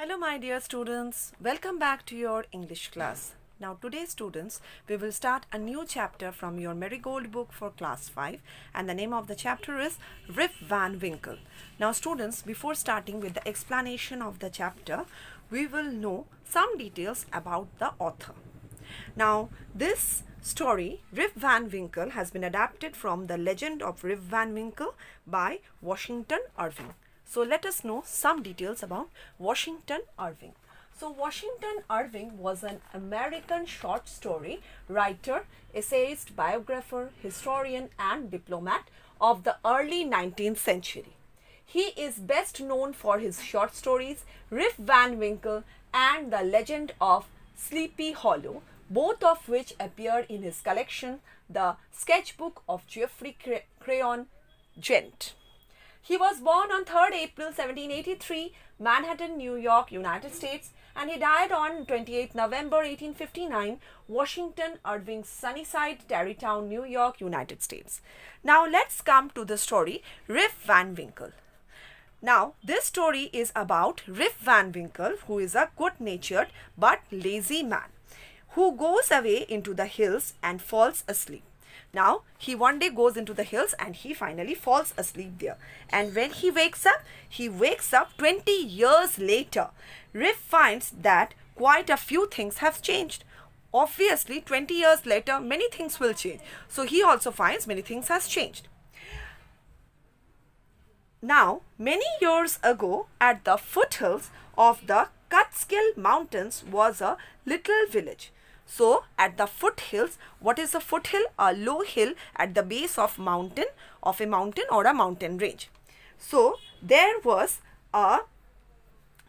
Hello my dear students, welcome back to your English class. Now today students, we will start a new chapter from your Marigold book for class 5 and the name of the chapter is Rip Van Winkle. Now students, before starting with the explanation of the chapter, we will know some details about the author. Now this story, Rip Van Winkle, has been adapted from the legend of Rip Van Winkle by Washington Irving. So let us know some details about Washington Irving. So Washington Irving was an American short story writer, essayist, biographer, historian and diplomat of the early 19th century. He is best known for his short stories Rip Van Winkle and The Legend of Sleepy Hollow, both of which appear in his collection, The Sketchbook of Geoffrey Crayon Gent. He was born on 3rd April 1783, Manhattan, New York, United States, and he died on 28 November 1859, Washington Irving's Sunnyside, Tarrytown, New York, United States. Now let's come to the story Rip Van Winkle. Now this story is about Rip Van Winkle, who is a good-natured but lazy man who goes away into the hills and falls asleep. Now, he one day goes into the hills and he finally falls asleep there. And when he wakes up 20 years later. Rip finds that quite a few things have changed. Obviously, 20 years later, many things will change. So, he also finds many things has changed. Now, many years ago, at the foothills of the Catskill Mountains was a little village. So, at the foothills, what is a foothill? A low hill at the base of a mountain or a mountain range. So, there was a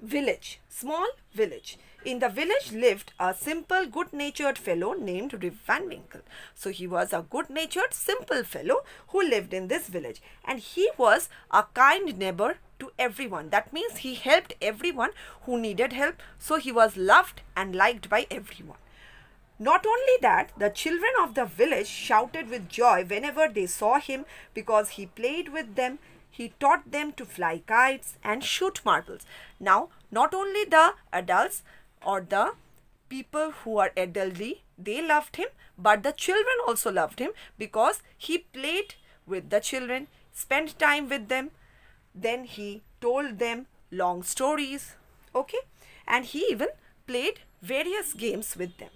village, small village. In the village lived a simple, good-natured fellow named Rip Van Winkle. So, he was a good-natured, simple fellow who lived in this village. And he was a kind neighbor to everyone. That means he helped everyone who needed help. So, he was loved and liked by everyone. Not only that, the children of the village shouted with joy whenever they saw him because he played with them. He taught them to fly kites and shoot marbles. Now, not only the adults or the people who are elderly, they loved him, but the children also loved him because he played with the children, spent time with them. Then he told them long stories, okay? And he even played various games with them.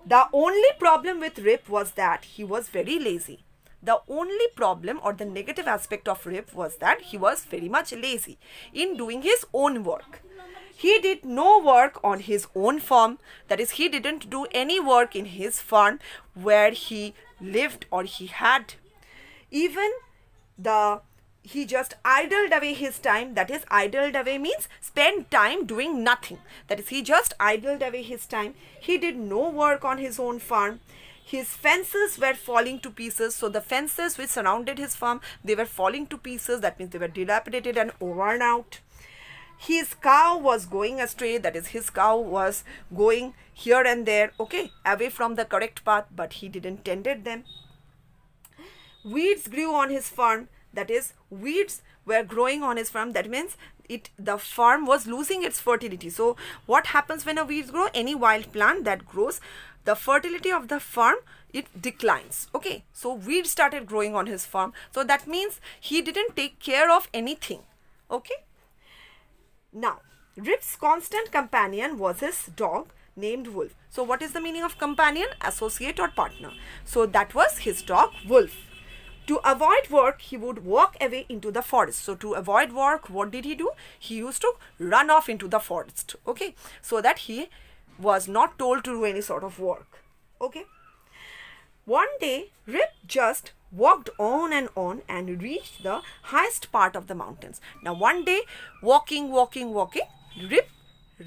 The only problem with Rip was that he was very lazy. The only problem or the negative aspect of Rip was that he was very much lazy in doing his own work. He did no work on his own farm. That is, he didn't do any work in his farm where he lived or he had. He just idled away his time. That is, idled away means spend time doing nothing. That is, he just idled away his time. He did no work on his own farm. His fences were falling to pieces. So, the fences which surrounded his farm, they were falling to pieces. That means they were dilapidated and worn out. His cow was going astray. That is, his cow was going here and there, okay, away from the correct path, but he didn't tended them. Weeds grew on his farm. That is, weeds were growing on his farm. That means the farm was losing its fertility. So, what happens when a weeds grow? Any wild plant that grows, the fertility of the farm, it declines. Okay, so weeds started growing on his farm. So, that means he didn't take care of anything. Okay. Now, Rip's constant companion was his dog named Wolf. So, what is the meaning of companion? Associate or partner. So, that was his dog Wolf. To avoid work, he would walk away into the forest. So, to avoid work, what did he do? He used to run off into the forest, okay, so that he was not told to do any sort of work, okay. One day, Rip just walked on and reached the highest part of the mountains. Now, one day, walking, Rip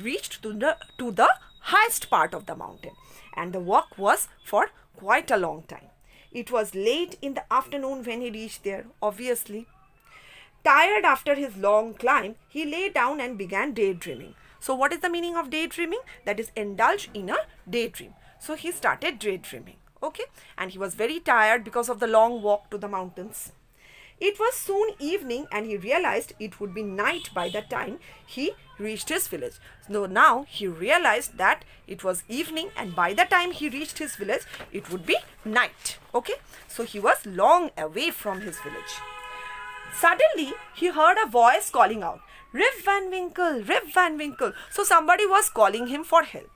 reached to the highest part of the mountain. And the walk was for quite a long time. It was late in the afternoon when he reached there, obviously. Tired after his long climb, he lay down and began daydreaming. So, what is the meaning of daydreaming? That is, indulge in a daydream. So, he started daydreaming, okay? And he was very tired because of the long walk to the mountains. It was soon evening and he realized it would be night by the time he reached his village. So now he realized that it was evening, and by the time he reached his village, it would be night. Okay, so he was long away from his village. Suddenly, he heard a voice calling out, "Rip Van Winkle, Rip Van Winkle." So somebody was calling him for help.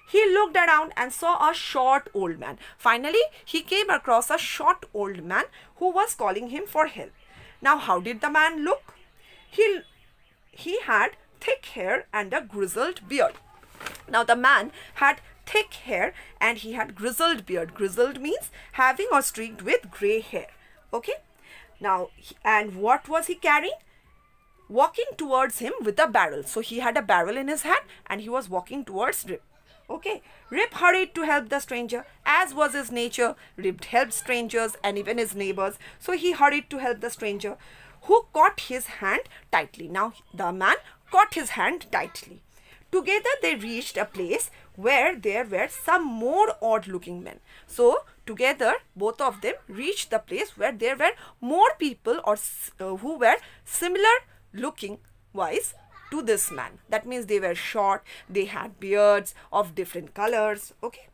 He looked around and saw a short old man. Finally, he came across a short old man who was calling him for help. Now, how did the man look? He had thick hair and a grizzled beard. Now, the man had thick hair and he had grizzled beard. Grizzled means having or streaked with grey hair. Okay. Now, and what was he carrying? Walking towards him with a barrel. So, he had a barrel in his hand and he was walking towards Rip. Okay, Rip hurried to help the stranger. As was his nature, Rip helped strangers and even his neighbors. So he hurried to help the stranger, who caught his hand tightly. Now the man caught his hand tightly. Together they reached a place where there were some more odd-looking men. So together both of them reached the place where there were more people or who were similar looking wise to this man. That means they were short, they had beards of different colors, okay,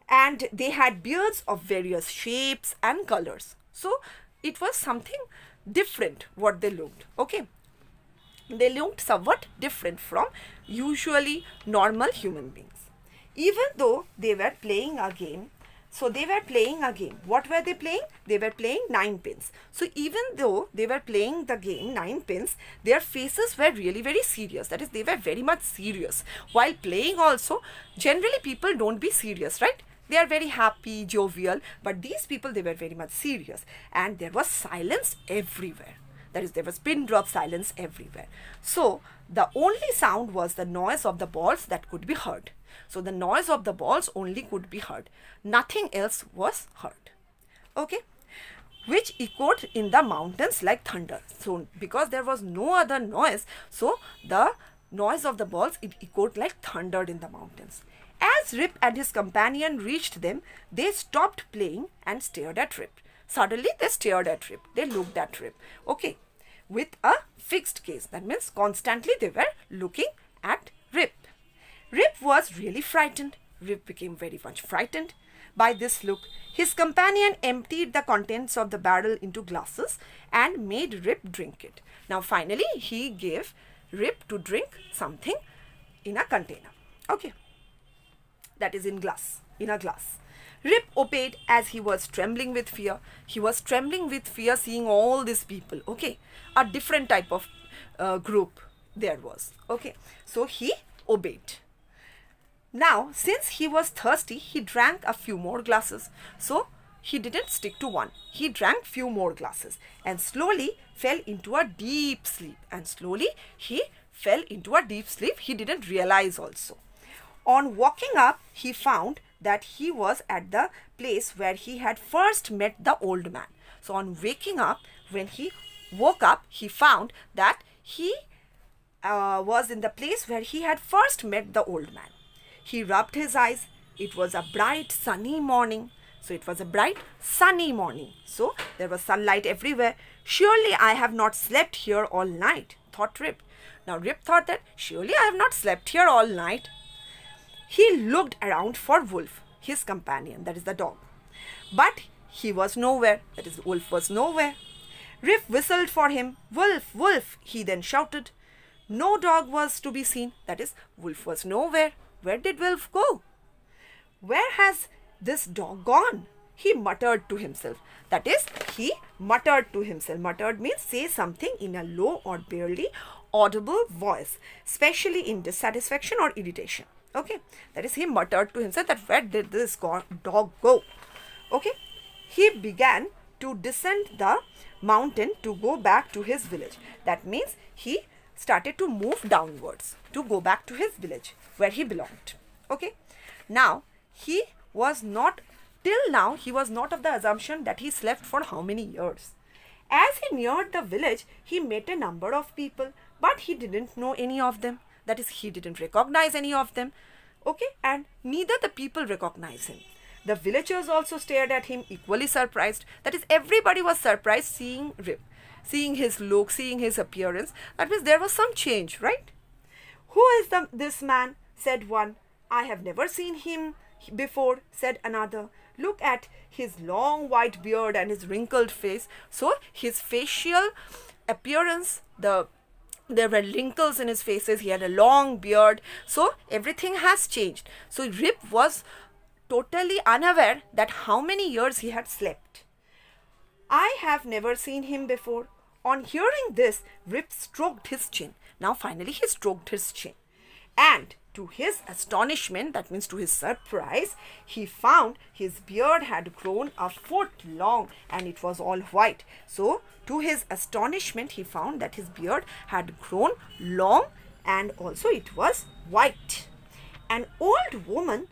and they had beards of various shapes and colors. So it was something different what they looked. Okay, they looked somewhat different from usually normal human beings. Even though they were playing a game, so they were playing a game. What were they playing? They were playing 9 pins. So even though they were playing the game 9 pins, their faces were really very serious. That is, they were very much serious. While playing also, generally people don't be serious, right? They are very happy, jovial, but these people, they were very much serious. And there was silence everywhere. That is, there was pin drop silence everywhere. So the only sound was the noise of the balls that could be heard. So the noise of the balls only could be heard. Nothing else was heard. Okay. Which echoed in the mountains like thunder. So because there was no other noise, so the noise of the balls, it echoed like thunder in the mountains. As Rip and his companion reached them, they stopped playing and stared at Rip. Suddenly they stared at Rip. They looked at Rip. Okay. With a fixed gaze. That means constantly they were looking at Rip. Rip was really frightened. Rip became very much frightened by this look. His companion emptied the contents of the barrel into glasses and made Rip drink it. Now finally he gave Rip to drink something in a container. Okay. That is in a glass. Rip obeyed as he was trembling with fear. He was trembling with fear seeing all these people. Okay. A different type of group there was. Okay. So he obeyed. Now, since he was thirsty, he drank a few more glasses. So, he didn't stick to one. He drank few more glasses and slowly fell into a deep sleep. And slowly, he fell into a deep sleep. He didn't realize also. On waking up, he found that he was at the place where he had first met the old man. So, on waking up, when he woke up, he found that he was in the place where he had first met the old man. He rubbed his eyes. It was a bright sunny morning. So it was a bright sunny morning. So there was sunlight everywhere. Surely I have not slept here all night, thought Rip. Now Rip thought that surely I have not slept here all night. He looked around for Wolf, his companion, that is the dog. But he was nowhere, that is Wolf was nowhere. Rip whistled for him. Wolf, Wolf, he then shouted. No dog was to be seen, that is Wolf was nowhere. Where did Wolf go? Where has this dog gone? He muttered to himself. That is, he muttered to himself. Muttered means say something in a low or barely audible voice, especially in dissatisfaction or irritation. Okay, that is, he muttered to himself that where did this dog go? Okay, he began to descend the mountain to go back to his village. That means he started to move downwards to go back to his village where he belonged. Okay. Now, he was not, till now, he was not of the assumption that he slept for how many years. As he neared the village, he met a number of people, but he didn't know any of them. That is, he didn't recognize any of them. Okay. And neither the people recognized him. The villagers also stared at him, equally surprised. That is, everybody was surprised seeing Rip. seeing his look, seeing his appearance, that means there was some change, right? Who is this man? Said one. I have never seen him before, said another. Look at his long white beard and his wrinkled face. So his facial appearance, there were wrinkles in his faces, he had a long beard, so everything has changed. So Rip was totally unaware that how many years he had slept. I have never seen him before. On hearing this, Rip stroked his chin. Now finally he stroked his chin. And to his astonishment, that means to his surprise, he found his beard had grown a foot long and it was all white. So to his astonishment, he found that his beard had grown long and also it was white. An old woman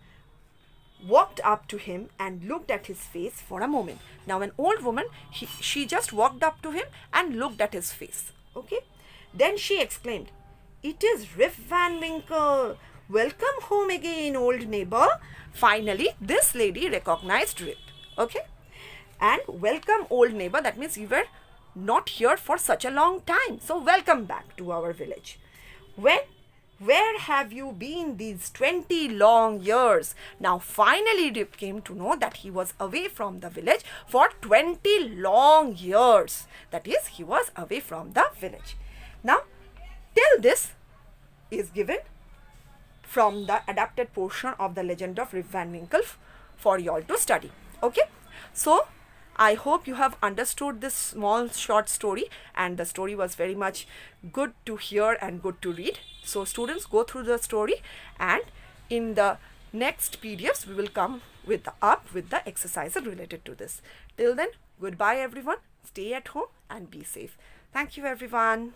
walked up to him and looked at his face for a moment. Now an old woman, she just walked up to him and looked at his face. Okay. Then she exclaimed, "It is Rip Van Winkle. Welcome home again, old neighbor." Finally, this lady recognized Rip. Okay. And welcome, old neighbor. That means you were not here for such a long time. So welcome back to our village. Where have you been these 20 long years? Now finally Rip came to know that he was away from the village for 20 long years. That is, he was away from the village. Now, till this is given from the adapted portion of the legend of Rip Van Winkle for you all to study. Okay. So, I hope you have understood this small short story, and the story was very much good to hear and good to read. So students, go through the story, and in the next PDFs we will come with the exercises related to this. Till then, goodbye everyone. Stay at home and be safe. Thank you everyone.